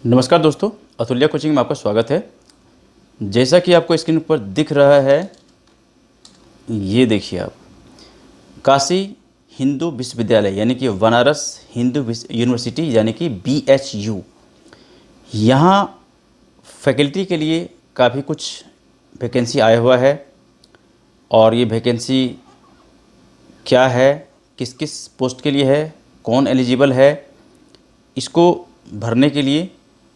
नमस्कार दोस्तों, अतुल्या कोचिंग में आपका स्वागत है। जैसा कि आपको स्क्रीन पर दिख रहा है, ये देखिए आप, काशी हिंदू विश्वविद्यालय यानी कि बनारस हिंदू यूनिवर्सिटी यानी कि BHU, यहाँ फैकल्टी के लिए काफ़ी कुछ वैकेंसी आया हुआ है। और ये वैकेंसी क्या है, किस किस पोस्ट के लिए है, कौन एलिजिबल है, इसको भरने के लिए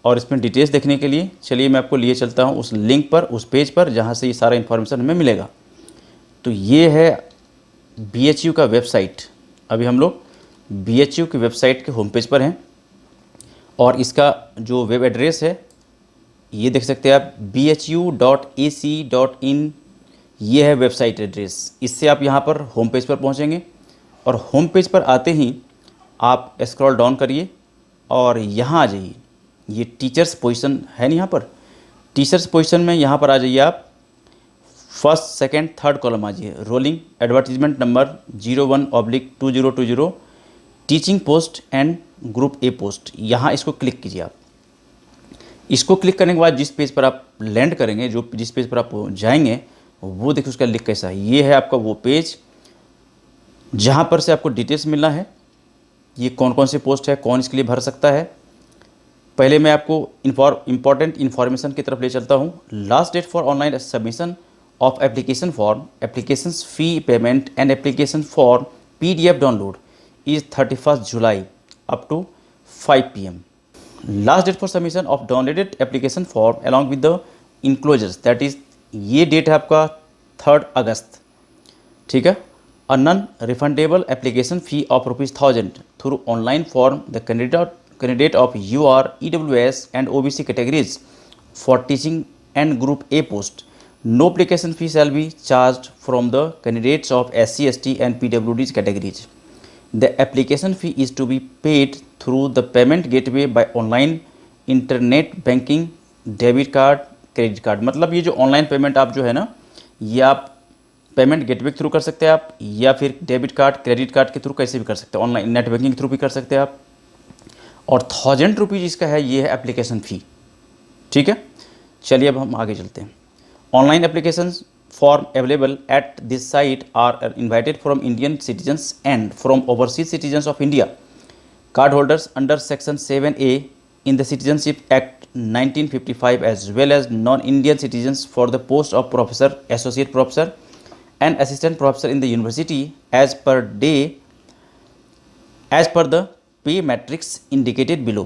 और इसमें डिटेल्स देखने के लिए चलिए मैं आपको लिए चलता हूँ उस लिंक पर, उस पेज पर जहाँ से ये सारा इन्फॉर्मेशन हमें मिलेगा। तो ये है BHU का वेबसाइट। अभी हम लोग BHU की वेबसाइट के होम पेज पर हैं और इसका जो वेब एड्रेस है ये देख सकते हैं आप, bhu.ac.in। ये है वेबसाइट एड्रेस। इससे आप यहाँ पर होम पेज पर पहुँचेंगे और होम पेज पर आते ही आप स्क्रॉल डाउन करिए और यहाँ आ जाइए। ये टीचर्स पोजीशन है ना, यहाँ पर टीचर्स पोजीशन में यहाँ पर आ जाइए आप। फर्स्ट सेकंड थर्ड कॉलम आ जाइए, rolling advertisement number 01/2020 teaching post and group A post. यहाँ इसको क्लिक कीजिए आप। इसको क्लिक करने के बाद जिस पेज पर आप लैंड करेंगे, जिस पेज पर आप जाएंगे, वो देखिए उसका लिंक कैसा है। ये है आपका वो पेज जहाँ पर से आपको डिटेल्स मिलना है। ये कौन कौन से पोस्ट है, कौन इसके लिए भर सकता है। पहले मैं आपको इम्पॉर्टेंट इन्फॉर्मेशन की तरफ ले चलता हूँ। Last date for online submission of application form, applications fee payment and application for PDF download is 31 July up to 5 PM। Last date for submission of downloaded application form along with the enclosures, that is, ये डेट है आपका 3 अगस्त। ठीक है। A non refundable application fee of ₹1000 through online form the candidate of UR, EWS and OBC categories for teaching and group A post. No application fee shall be charged from the candidates of SC, ST and PWD categories. The application fee is to be paid through the payment gateway by online internet banking, debit card, credit card। मतलब ये जो online payment आप जो है ना, ये आप payment gateway के थ्रू कर सकते हैं आप, या फिर डेबिट कार्ड, क्रेडिट कार्ड के थ्रू कैसे भी कर सकते हैं, ऑनलाइन नेट बैंकिंग के थ्रू भी कर सकते हैं आप। और ₹1000 इसका है, ये है एप्लीकेशन फ़ी। ठीक है। चलिए अब हम आगे चलते हैं। Online application form available at this site are invited from Indian citizens and from overseas citizens of India, card holders under section 7A in the citizenship act 1955 as well as non Indian citizens for the post of professor, associate professor and assistant professor in the university as per the pay matrix indicated below.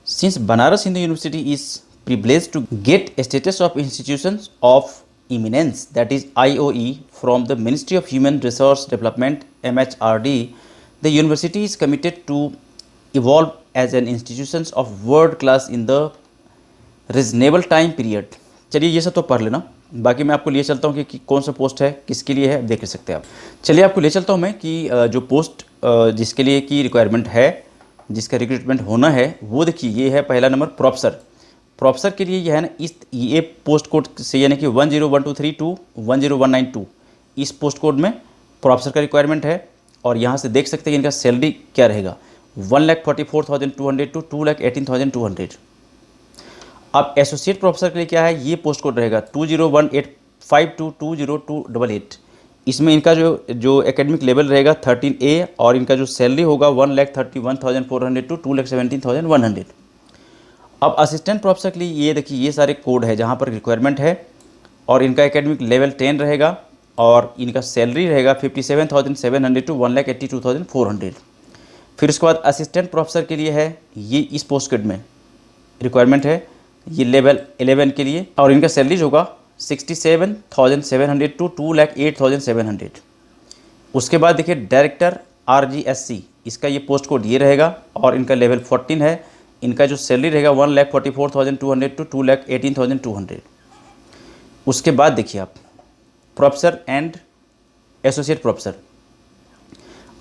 Since Banaras Hindu University is privileged to get a status of institutions of eminence, that is IOE, from the Ministry of Human Resource Development MHRD, the university is committed to evolve as an institution of world class in the reasonable time period। चलिए ये सब तो पढ़ लेना, बाकी मैं आपको लिए चलता हूँ कि कौन सा पोस्ट है, किसके लिए है, देख सकते हैं आप। चलिए आपको ले चलता हूँ मैं कि जो पोस्ट जिसके लिए की रिक्वायरमेंट है, जिसका रिक्रूटमेंट होना है, वो देखिए ये है पहला नंबर प्रोफेसर। प्रोफेसर के लिए ये है ना, ये पोस्ट कोड से यानी कि 101232 टू 10192, इस पोस्ट कोड में प्रोफेसर का रिक्वायरमेंट है। और यहाँ से देख सकते हैं कि इनका सैलरी क्या रहेगा, 1,44,200 टू 2,18,200। अब एसोसिएट प्रोफेसर के लिए क्या है, ये पोस्ट कोड रहेगा 201852 टू 20288। इसमें इनका जो एकेडमिक लेवल रहेगा 13A और इनका जो सैलरी होगा 1,31,400 टू 2,17,100। अब असिस्टेंट प्रोफेसर के लिए ये देखिए ये सारे कोड है जहाँ पर रिक्वायरमेंट है, और इनका एकेडमिक लेवल 10 रहेगा और इनका सैलरी रहेगा 57,700 टू 1,82,400। फिर उसके बाद असिस्टेंट प्रोफेसर के लिए है, ये इस पोस्ट कोड में रिक्वायरमेंट है, ये लेवल 11 के लिए, और इनका सैलरी होगा 67,700 टू 2,08,700। उसके बाद देखिए डायरेक्टर RGSC, इसका ये पोस्ट कोड ये रहेगा और इनका लेवल 14 है। इनका जो सैलरी रहेगा 1,44,200 टू 2,18,200। उसके बाद देखिए आप प्रोफेसर एंड एसोसिएट प्रोफेसर।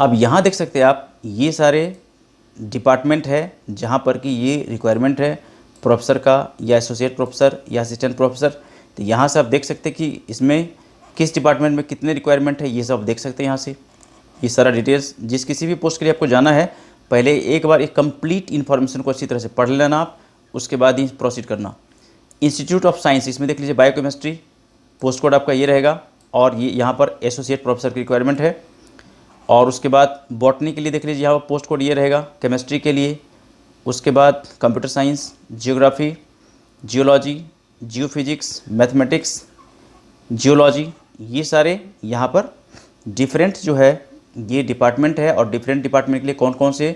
अब यहाँ देख सकते हैं आप, ये सारे डिपार्टमेंट है जहाँ पर कि ये रिक्वायरमेंट है प्रोफेसर का, या एसोसिएट प्रोफेसर या असिस्टेंट प्रोफेसर। तो यहाँ से आप देख सकते हैं कि इसमें किस डिपार्टमेंट में कितने रिक्वायरमेंट है, ये सब देख सकते हैं यहाँ से। ये सारा डिटेल्स, जिस किसी भी पोस्ट के लिए आपको जाना है, पहले एक बार एक कंप्लीट इन्फॉर्मेशन को अच्छी तरह से पढ़ लेना आप, उसके बाद ही प्रोसीड करना। इंस्टीट्यूट ऑफ साइंस, इसमें देख लीजिए बायोकेमिस्ट्री, पोस्ट कोड आपका ये रहेगा और ये यहाँ पर एसोसिएट प्रोफेसर की रिक्वायरमेंट है। और उसके बाद बॉटनी के लिए देख लीजिए यहाँ पर पोस्ट कोड ये रहेगा, केमिस्ट्री के लिए, उसके बाद computer science, geography, geology, geophysics, mathematics, geology, ये सारे यहाँ पर डिफरेंट जो है ये डिपार्टमेंट है। और डिफरेंट डिपार्टमेंट के लिए कौन कौन से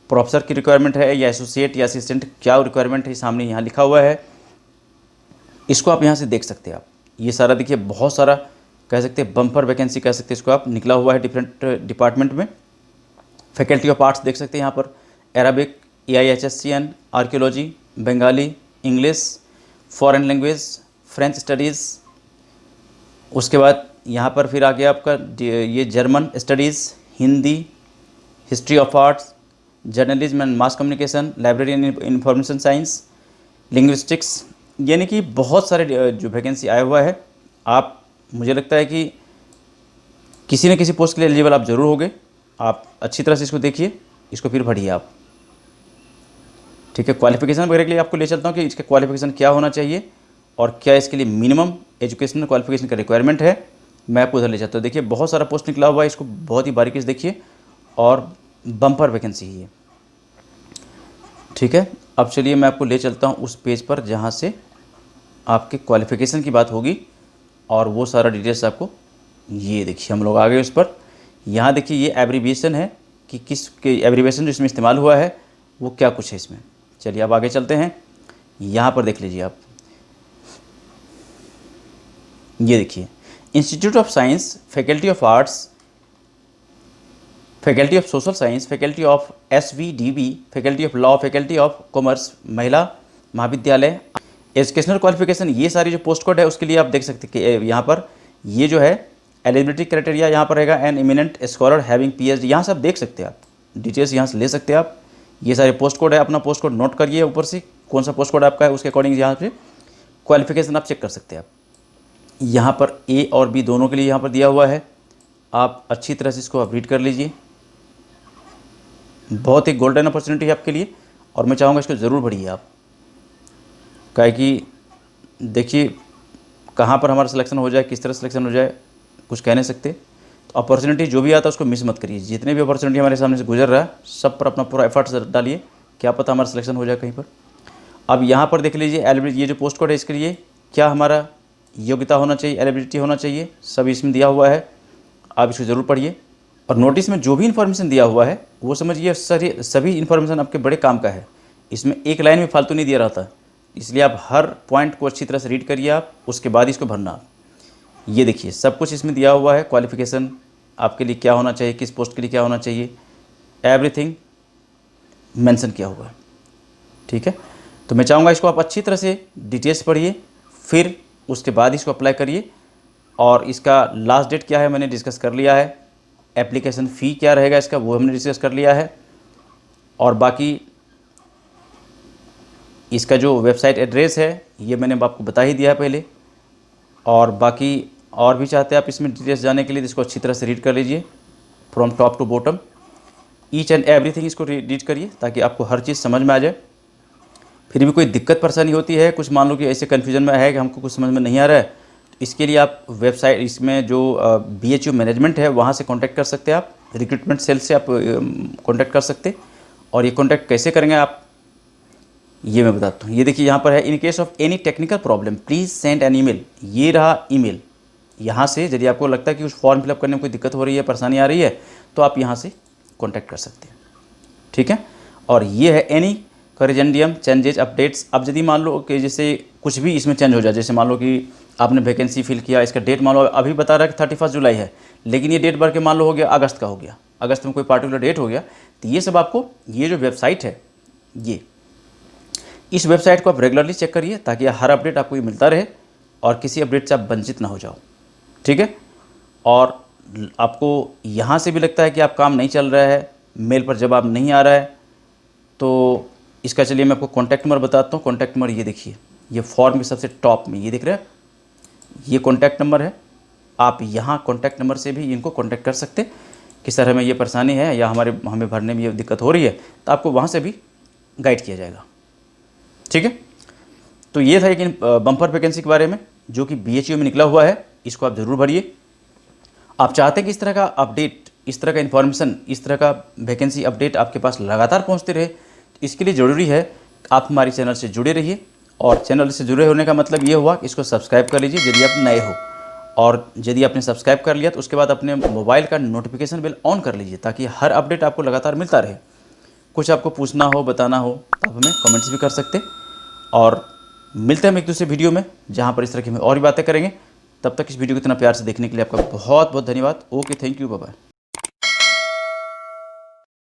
प्रोफेसर की रिक्वायरमेंट है या एसोसिएट या असिस्टेंट क्या रिक्वायरमेंट है सामने यहाँ लिखा हुआ है, इसको आप यहाँ से देख सकते हैं। आप ये सारा देखिए बहुत सारा कह सकते हैं बम्पर वैकेंसी कह सकते हैं इसको आप, निकला हुआ है डिफरेंट डिपार्टमेंट में। फैकल्टी ऑफ आर्ट्स देख सकते हैं यहाँ पर, Arabic, AIHSCN, archaeology, Bengali, English, foreign language, French studies. उसके बाद यहाँ पर फिर आ गया आपका ये German studies, Hindi, history of arts, journalism and mass communication, library and information science, linguistics, यानी कि बहुत सारे जो वैकेंसी आया हुआ है। आप, मुझे लगता है कि किसी न किसी पोस्ट के लिए एलिजिबल आप ज़रूर होंगे। आप अच्छी तरह से इसको देखिए, इसको फिर पढ़िए आप, ठीक है। क्वालिफिकेशन वगैरह के लिए आपको ले चलता हूँ कि इसका क्वालिफिकेशन क्या होना चाहिए और क्या इसके लिए मिनिमम एजुकेशनल क्वालिफिकेशन का रिक्वायरमेंट है, मैं आपको उधर ले जाता हूँ। देखिए बहुत सारा पोस्ट निकला हुआ है, इसको बहुत ही बारीकी से देखिए और बम्पर वैकेंसी ही है, ठीक है। अब चलिए मैं आपको ले चलता हूँ उस पेज पर जहाँ से आपके क्वालिफ़िकेशन की बात होगी और वो सारा डिटेल्स आपको, ये देखिए हम लोग आ गए उस पर। यहाँ देखिए ये एब्रीविएशन है कि किस के एब्रीविएशन जो इसमें इस्तेमाल हुआ है वो क्या कुछ है इसमें। चलिए अब आगे चलते हैं, यहाँ पर देख लीजिए आप, ये देखिए institute of science, faculty of arts, faculty of social science, faculty of SVDB, faculty of law, faculty of commerce, महिला महाविद्यालय, एजुकेशनल क्वालिफिकेशन, ये सारी जो पोस्ट कोड है उसके लिए आप देख सकते हैं कि यहाँ पर ये जो है एलिजिबिलिटी क्राइटेरिया यहाँ पर रहेगा, an eminent scholar having PhD, यहाँ से आप देख सकते हैं, आप डिटेल्स यहाँ से ले सकते हैं आप। ये सारे पोस्ट कोड है, अपना पोस्ट कोड नोट करिए ऊपर से कौन सा पोस्ट कोड आपका है, उसके अकॉर्डिंग यहाँ पे क्वालिफिकेशन आप चेक कर सकते हैं। आप यहाँ पर A और B दोनों के लिए यहाँ पर दिया हुआ है, आप अच्छी तरह से इसको आप रीड कर लीजिए। बहुत ही गोल्डन अपॉर्चुनिटी है आपके लिए और मैं चाहूँगा इसको ज़रूर पढ़िए आप, काहे कि देखिए कहाँ पर हमारा सिलेक्शन हो जाए, किस तरह सिलेक्शन हो जाए कुछ कह नहीं सकते। तो अपॉर्चुनिटी जो भी आता है उसको मिस मत करिए। जितने भी अपॉर्चुनिटी हमारे सामने से गुजर रहा है सब पर अपना पूरा एफर्ट्स डालिए, क्या पता हमारा सिलेक्शन हो जाए कहीं पर। अब यहाँ पर देख लीजिए एलिजिबिलिटी, ये जो पोस्ट कोड है इसके लिए क्या हमारा योग्यता होना चाहिए, एलिजिबिलिटी होना चाहिए, सब इसमें दिया हुआ है, आप इसको ज़रूर पढ़िए। और नोटिस में जो भी इन्फॉर्मेशन दिया हुआ है वो समझिए सभी इन्फॉर्मेशन आपके बड़े काम का है, इसमें एक लाइन में फालतू नहीं दिया रहता, इसलिए आप हर पॉइंट को अच्छी तरह से रीड करिए आप, उसके बाद इसको भरना। ये देखिए सब कुछ इसमें दिया हुआ है, क्वालिफिकेशन आपके लिए क्या होना चाहिए, किस पोस्ट के लिए क्या होना चाहिए, एवरीथिंग मेंशन किया हुआ है, ठीक है। तो मैं चाहूँगा इसको आप अच्छी तरह से डिटेल्स पढ़िए, फिर उसके बाद इसको अप्लाई करिए। और इसका लास्ट डेट क्या है मैंने डिस्कस कर लिया है, एप्लीकेशन फ़ी क्या रहेगा इसका वो हमने डिस्कस कर लिया है, और बाकी इसका जो वेबसाइट एड्रेस है ये मैंने आपको बता ही दिया है पहले। और बाकी और भी चाहते हैं आप इसमें डिटेल्स जाने के लिए, इसको अच्छी तरह से रीड कर लीजिए from top to bottom, each and everything इसको रीड करिए ताकि आपको हर चीज़ समझ में आ जाए। फिर भी कोई दिक्कत परेशानी होती है, कुछ मान लो कि ऐसे कन्फ्यूजन में है कि हमको कुछ समझ में नहीं आ रहा है, तो इसके लिए आप वेबसाइट इसमें जो BHU मैनेजमेंट है वहाँ से कॉन्टैक्ट कर सकते हैं आप, रिक्रूटमेंट सेल से आप कॉन्टैक्ट कर सकते। और ये कॉन्टैक्ट कैसे करेंगे आप ये मैं बताता हूँ। ये देखिए यहाँ पर है, in case of any technical problem please send an email, ये रहा ईमेल। यहाँ से यदि आपको लगता है कि उस फॉर्म फिलअप करने में कोई दिक्कत हो रही है, परेशानी आ रही है, तो आप यहाँ से कॉन्टैक्ट कर सकते हैं, ठीक है। और ये है एनी करेजेंडियम चेंजेज अपडेट्स। अब यदि मान लो कि जैसे कुछ भी इसमें चेंज हो जाए, जैसे मान लो कि आपने वैकेंसी फिल किया, इसका डेट मान लो अभी बता रहा है कि 31 जुलाई है, लेकिन ये डेट भर के मान लो हो गया अगस्त का, हो गया अगस्त में कोई पार्टिकुलर डेट हो गया, तो ये सब आपको ये जो वेबसाइट है ये इस वेबसाइट को आप रेगुलरली चेक करिए ताकि हर अपडेट आपको ये मिलता रहे और किसी अपडेट से आप वंचित ना हो जाओ, ठीक है। और आपको यहाँ से भी लगता है कि आप काम नहीं चल रहा है, मेल पर जवाब नहीं आ रहा है, तो इसका चलिए मैं आपको कॉन्टैक्ट नंबर बताता हूँ। कॉन्टैक्ट नंबर ये देखिए, ये फॉर्म के सबसे टॉप में ये दिख रहा है, ये कॉन्टैक्ट नंबर है। आप यहाँ कॉन्टैक्ट नंबर से भी इनको कॉन्टैक्ट कर सकते कि सर हमें ये परेशानी है या हमें भरने में ये दिक्कत हो रही है, तो आपको वहाँ से भी गाइड किया जाएगा, ठीक है। तो ये था एक बम्पर वैकेंसी के बारे में जो कि BHU में निकला हुआ है, इसको आप ज़रूर भरिए। आप चाहते हैं कि इस तरह का अपडेट, इस तरह का इन्फॉर्मेशन, इस तरह का वैकेंसी अपडेट आपके पास लगातार पहुंचते रहे, इसके लिए ज़रूरी है आप हमारे चैनल से जुड़े रहिए। और चैनल से जुड़े होने का मतलब ये हुआ कि इसको सब्सक्राइब कर लीजिए यदि आप नए हो, और यदि आपने सब्सक्राइब कर लिया तो उसके बाद अपने मोबाइल का नोटिफिकेशन बेल ऑन कर लीजिए ताकि हर अपडेट आपको लगातार मिलता रहे। कुछ आपको पूछना हो, बताना हो तो आप हमें कमेंट्स भी कर सकते। और मिलते हैं हम एक दूसरे वीडियो में जहाँ पर इस तरह की हम और भी बातें करेंगे। तब तक इस वीडियो को इतना प्यार से देखने के लिए आपका बहुत बहुत धन्यवाद। Okay, thank you, bye bye.